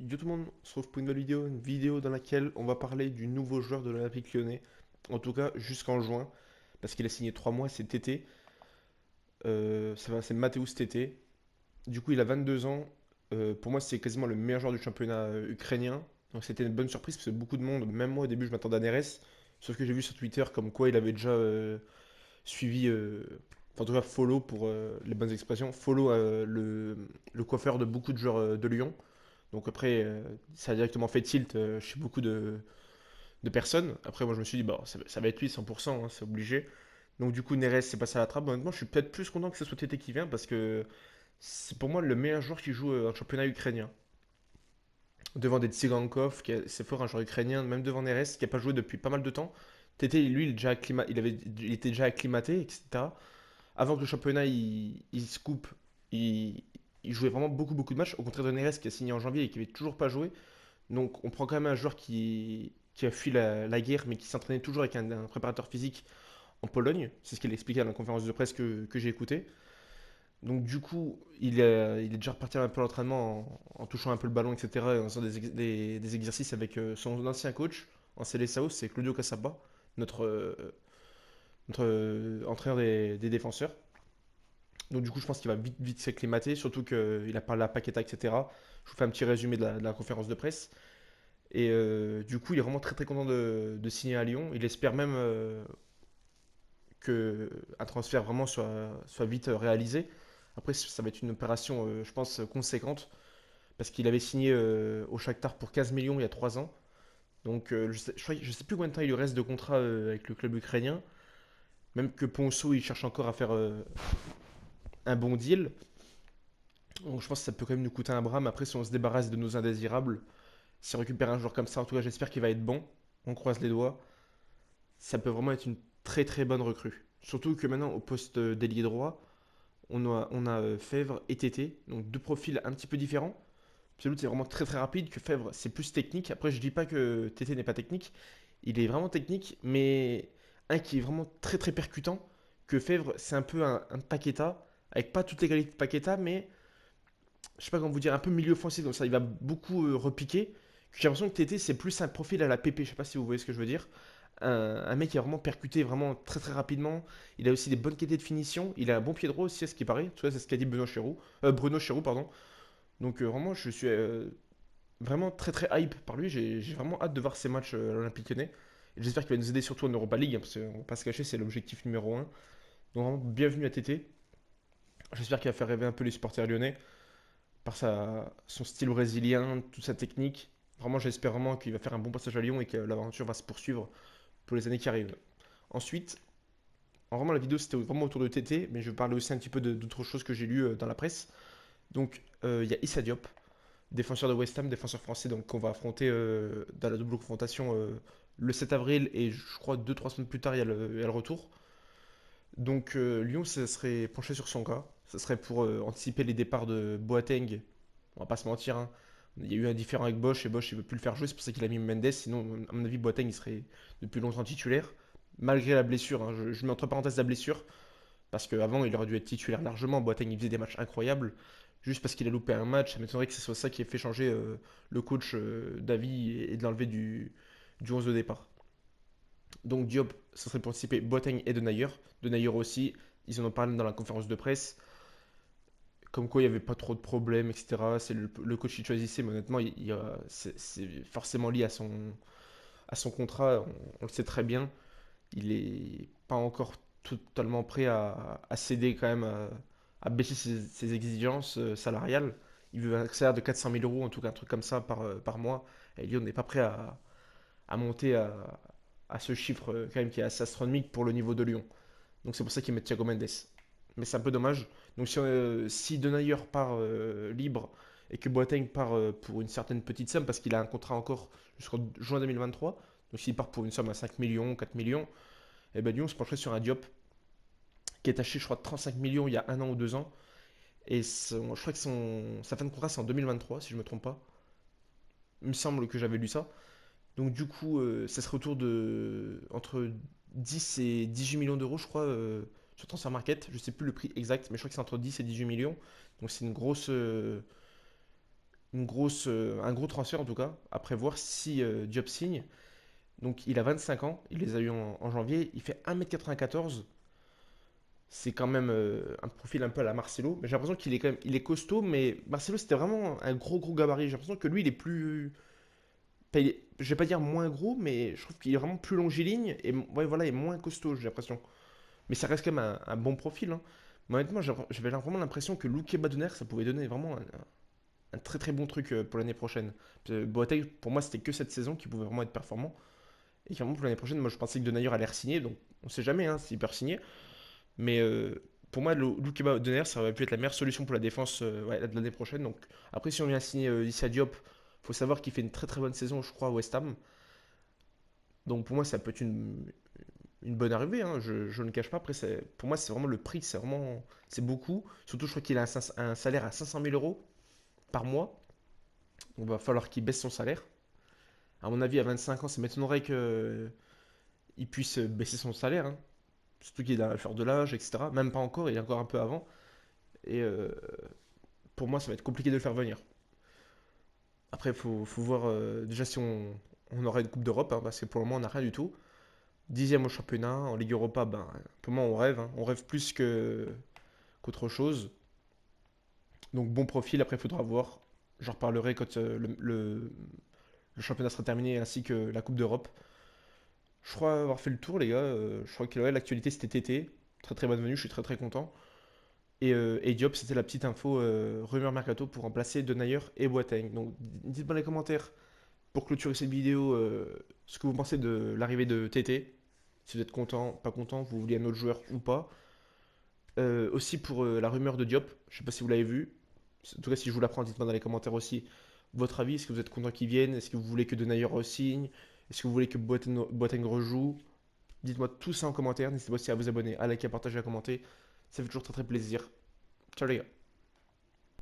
Yo tout le monde, on se retrouve pour une nouvelle vidéo, dans laquelle on va parler du nouveau joueur de l'Olympique Lyonnais, en tout cas jusqu'en juin, parce qu'il a signé 3 mois, c'est Tété. C'est Mateusz Tété. Du coup, il a 22 ans. Pour moi, c'est quasiment le meilleur joueur du championnat ukrainien. Donc c'était une bonne surprise, parce que beaucoup de monde, même moi au début, je m'attendais à Neres, sauf que j'ai vu sur Twitter comme quoi il avait déjà suivi, enfin en tout cas follow pour les bonnes expressions, follow le coiffeur de beaucoup de joueurs de Lyon. Donc après, ça a directement fait tilt chez beaucoup de personnes. Après, moi, je me suis dit, bah, ça va être lui 100%, hein, c'est obligé. Donc du coup, Neres s'est passé à la trappe. Honnêtement, je suis peut-être plus content que ce soit Tété qui vient parce que c'est pour moi le meilleur joueur qui joue un championnat ukrainien. Devant des Tsigankov, c'est fort un joueur ukrainien, même devant Neres, qui n'a pas joué depuis pas mal de temps. Tété, lui, il était déjà acclimaté, etc. Avant que le championnat il se coupe, il jouait vraiment beaucoup de matchs. Au contraire de Neres qui a signé en janvier et qui n'avait toujours pas joué. Donc on prend quand même un joueur qui a fui la guerre, mais qui s'entraînait toujours avec un préparateur physique en Pologne. C'est ce qu'il expliquait à la conférence de presse que j'ai écouté. Donc du coup, il est déjà reparti un peu à l'entraînement en touchant un peu le ballon, etc. Et en faisant des exercices avec son ancien coach en Seleção, c'est Claudio Cassapa, notre entraîneur des défenseurs. Donc du coup, je pense qu'il va vite s'acclimater, surtout qu'il a parlé à Paqueta, etc. Je vous fais un petit résumé de la conférence de presse. Et du coup, il est vraiment très content de signer à Lyon. Il espère même qu'un transfert vraiment soit vite réalisé. Après, ça va être une opération, je pense, conséquente, parce qu'il avait signé au Shakhtar pour 15 millions il y a 3 ans. Donc je sais plus combien de temps il lui reste de contrat avec le club ukrainien. Même que Ponceau, il cherche encore à faire un bon deal. Donc je pense que ça peut quand même nous coûter un bras. Mais après, si on se débarrasse de nos indésirables, si on récupère un joueur comme ça, en tout cas, j'espère qu'il va être bon. On croise les doigts. Ça peut vraiment être une très bonne recrue. Surtout que maintenant, au poste d'ailier droit, on a Fèvre et Tété, donc deux profils un petit peu différents. L'autre c'est vraiment très rapide, que Fèvre c'est plus technique. Après, je dis pas que Tété n'est pas technique, il est vraiment technique, mais un qui est vraiment très percutant, que Fèvre c'est un peu un Paqueta, avec pas toutes les qualités de Paqueta, mais je sais pas comment vous dire, un peu milieu offensif, donc ça il va beaucoup repiquer. J'ai l'impression que Tété c'est plus un profil à la PP, je sais pas si vous voyez ce que je veux dire. Un mec qui a vraiment percuté vraiment très rapidement. Il a aussi des bonnes qualités de finition. Il a un bon pied droit aussi, à ce qui paraît. Tu vois, c'est ce qu'a dit Bruno Chéroux, pardon. Donc vraiment, je suis vraiment très hype par lui. J'ai vraiment hâte de voir ses matchs à l'Olympique Lyonnais. Et j'espère qu'il va nous aider surtout en Europa League, hein, parce qu'on va pas se cacher, c'est l'objectif numéro un. Donc vraiment, bienvenue à Tété. J'espère qu'il va faire rêver un peu les supporters lyonnais par son style brésilien, toute sa technique. Vraiment, j'espère vraiment qu'il va faire un bon passage à Lyon et que l'aventure va se poursuivre pour les années qui arrivent. Ensuite, vraiment, la vidéo c'était vraiment autour de TT, mais je vais parler aussi un petit peu d'autres choses que j'ai lues dans la presse. Donc, il y a Issa Diop, défenseur de West Ham, défenseur français, donc qu'on va affronter dans la double confrontation le 7 avril et je crois 2 3 semaines plus tard, il y a le retour. Donc, Lyon, ça serait penché sur son cas. Ça serait pour anticiper les départs de Boateng. On va pas se mentir, hein. Il y a eu un différend avec Bosch et Bosch il veut plus le faire jouer, c'est pour ça qu'il a mis Mendes. Sinon, à mon avis, Boateng il serait depuis longtemps titulaire, malgré la blessure, hein. Je mets entre parenthèses la blessure. Parce qu'avant, il aurait dû être titulaire largement. Boateng, il faisait des matchs incroyables. Juste parce qu'il a loupé un match, ça m'étonnerait que ce soit ça qui ait fait changer le coach Davy et de l'enlever du 11 de départ. Donc Diop, ça serait pour anticiper Boateng et Denayer. Denayer aussi, ils en ont parlé dans la conférence de presse. Comme quoi il n'y avait pas trop de problèmes, etc. C'est le coach qui choisissait, mais honnêtement, c'est forcément lié à son contrat. On le sait très bien. Il est pas encore totalement prêt à céder quand même, à baisser ses exigences salariales. Il veut un salaire de 400 000 euros, en tout cas un truc comme ça par mois. Et Lyon n'est pas prêt à monter à ce chiffre quand même qui est assez astronomique pour le niveau de Lyon. Donc c'est pour ça qu'ils mettent Thiago Mendes. Mais c'est un peu dommage. Donc si Denayer part libre et que Boateng part pour une certaine petite somme, parce qu'il a un contrat encore jusqu'en juin 2023, donc s'il part pour une somme à 5 millions, 4 millions, et ben Lyon se pencherait sur un Diop qui est acheté, je crois, 35 millions il y a 1 an ou 2 ans. Et je crois que sa fin de contrat, c'est en 2023, si je ne me trompe pas. Il me semble que j'avais lu ça. Donc, du coup, ça serait autour de entre 10 et 18 millions d'euros, je crois, sur Transfer Market. Je ne sais plus le prix exact, mais je crois que c'est entre 10 et 18 millions. Donc, c'est une grosse, un gros transfert en tout cas, après voir si Diop signe. Donc il a 25 ans, il les a eu en janvier, il fait 1m94. C'est quand même un profil un peu à la Marcelo, mais j'ai l'impression qu'il est quand même, il est costaud, mais Marcelo c'était vraiment un gros gros gabarit. J'ai l'impression que lui il est plus, je vais pas dire moins gros, mais je trouve qu'il est vraiment plus longiligne et ouais voilà, il est moins costaud, j'ai l'impression. Mais ça reste quand même un bon profil, hein. Mais honnêtement, j'avais vraiment l'impression que Luke Badoner, ça pouvait donner vraiment un très très bon truc pour l'année prochaine. Boateng, pour moi, c'était que cette saison qui pouvait vraiment être performant. Et vraiment pour l'année prochaine, moi je pensais que Denayer allait re-signer, donc on sait jamais hein, s'il peut re-signer. Mais pour moi, Luke Badoner, ça aurait pu être la meilleure solution pour la défense ouais, de l'année prochaine. Donc après, si on vient signer Issa Diop, faut savoir qu'il fait une très très bonne saison, je crois, à West Ham. Donc pour moi, ça peut être une bonne arrivée, hein, je ne le cache pas. Après, pour moi, c'est vraiment le prix, c'est beaucoup. Surtout, je crois qu'il a un salaire à 500 000 euros par mois. Donc, il va falloir qu'il baisse son salaire. À mon avis, à 25 ans, ça m'étonnerait qu'il puisse baisser son salaire, hein. Surtout qu'il a à faire de l'âge, etc. Même pas encore, il est encore un peu avant. Et pour moi, ça va être compliqué de le faire venir. Après, faut voir déjà si on aura une Coupe d'Europe, hein, parce que pour le moment, on n'a rien du tout. 10e au championnat, en Ligue Europa, ben, pour moi, on rêve, hein. On rêve plus qu'autre chose. Donc, bon profil, après, il faudra voir. J'en reparlerai quand le championnat sera terminé, ainsi que la Coupe d'Europe. Je crois avoir fait le tour, les gars. Je crois que ouais, l'actualité, c'était TT. Très très bonne venue, je suis très très content. Et Diop, c'était la petite info rumeur mercato pour remplacer Denayer et Boateng. Donc, dites-moi dans les commentaires pour clôturer cette vidéo ce que vous pensez de l'arrivée de TT. Si vous êtes content, pas content, vous vouliez un autre joueur ou pas. Aussi pour la rumeur de Diop, je sais pas si vous l'avez vu. En tout cas, si je vous l'apprends, dites-moi dans les commentaires aussi votre avis. Est-ce que vous êtes content qu'il vienne? Est-ce que vous voulez que Denayer re-signe? Est-ce que vous voulez que Boateng rejoue? Dites-moi tout ça en commentaire. N'hésitez pas aussi à vous abonner, à liker, à partager, à commenter. Ça fait toujours très très plaisir. Ciao les gars.